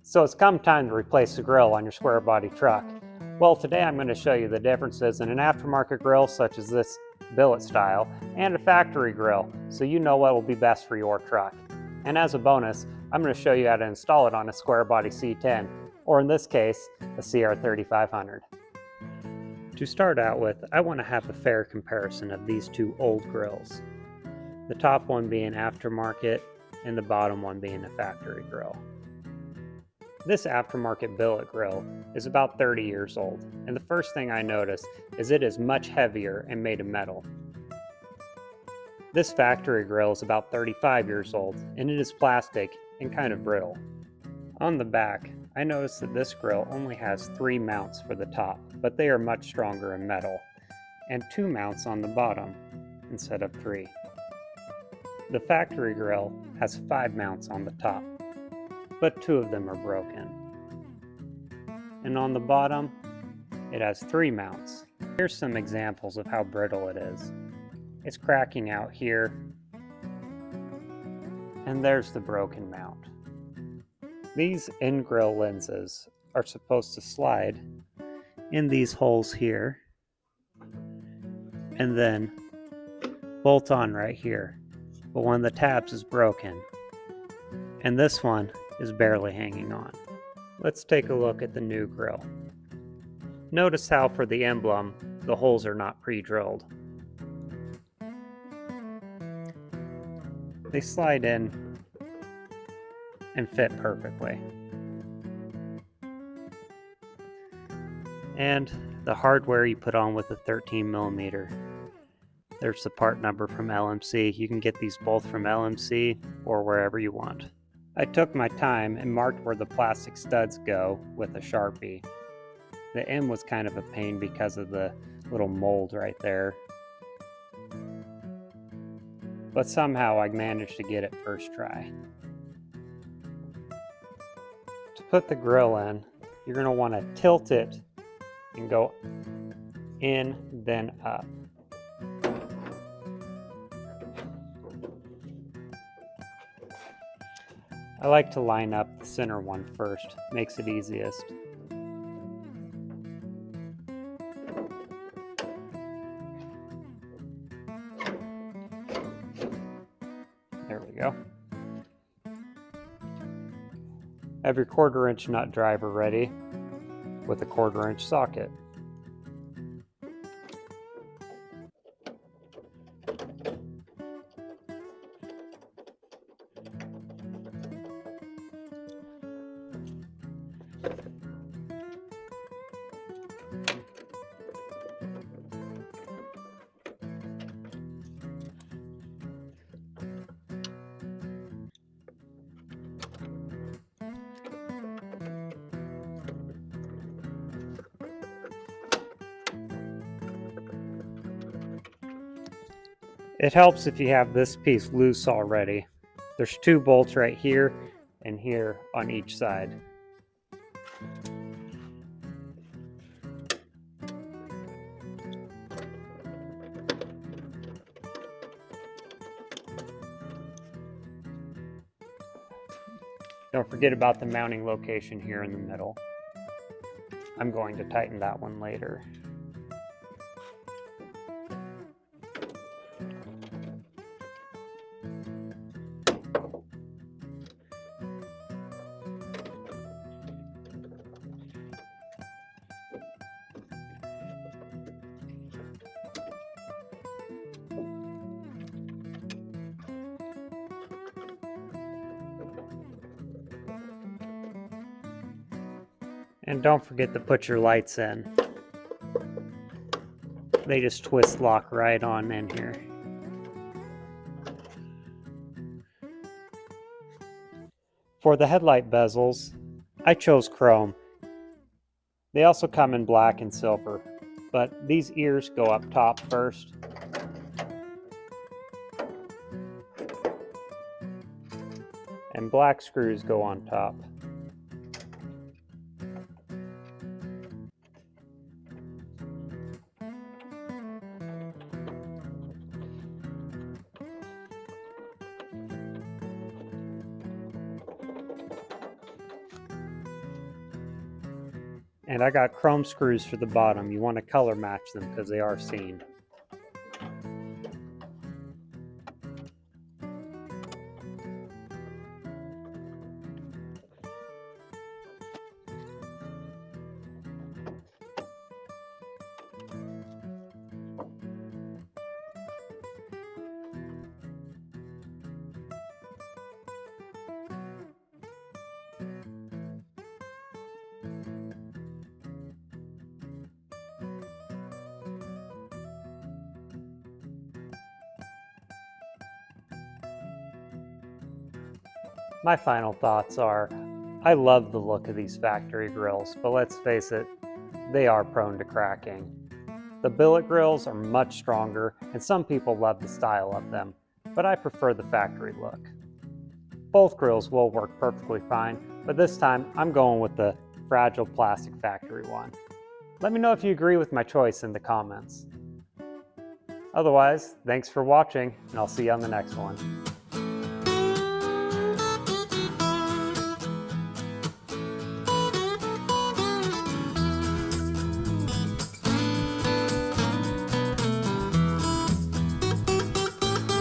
So it's come time to replace the grill on your square body truck. Well, today I'm going to show you the differences in an aftermarket grill such as this billet style and a factory grill, so you know what will be best for your truck. And as a bonus, I'm going to show you how to install it on a Square Body C10, or in this case, a CR3500. To start out with, I want to have a fair comparison of these two old grills. The top one being aftermarket and the bottom one being a factory grill. This aftermarket billet grill is about 30 years old, and the first thing I notice is it is much heavier and made of metal. This factory grill is about 35 years old, and it is plastic and kind of brittle. On the back, I notice that this grill only has 3 mounts for the top, but they are much stronger in metal, and 2 mounts on the bottom instead of 3. The factory grill has 5 mounts on the top, but 2 of them are broken. And on the bottom, it has 3 mounts. Here's some examples of how brittle it is. It's cracking out here, and there's the broken mount. These in-grill lenses are supposed to slide in these holes here, and then bolt on right here. But one of the tabs is broken, and this one is barely hanging on. Let's take a look at the new grill. Notice how for the emblem, the holes are not pre-drilled. They slide in and fit perfectly. And the hardware you put on with a 13mm. There's the part number from LMC. You can get these both from LMC or wherever you want. I took my time and marked where the plastic studs go with a Sharpie. The M was kind of a pain because of the little mold right there. But somehow I managed to get it first try. To put the grill in, you're going to want to tilt it and go in, then up. I like to line up the center one first, makes it easiest. There we go. Have your 1/4" nut driver ready with a 1/4" socket. It helps if you have this piece loose already. There's 2 bolts right here and here on each side. Don't forget about the mounting location here in the middle. I'm going to tighten that one later. And don't forget to put your lights in. They just twist lock right on in here. For the headlight bezels, I chose chrome. They also come in black and silver, but these ears go up top first. And black screws go on top. And I got chrome screws for the bottom. You want to color match them because they are seamed. My final thoughts are, I love the look of these factory grills, but let's face it, they are prone to cracking. The billet grills are much stronger, and some people love the style of them, but I prefer the factory look. Both grills will work perfectly fine, but this time I'm going with the fragile plastic factory one. Let me know if you agree with my choice in the comments. Otherwise, thanks for watching, and I'll see you on the next one.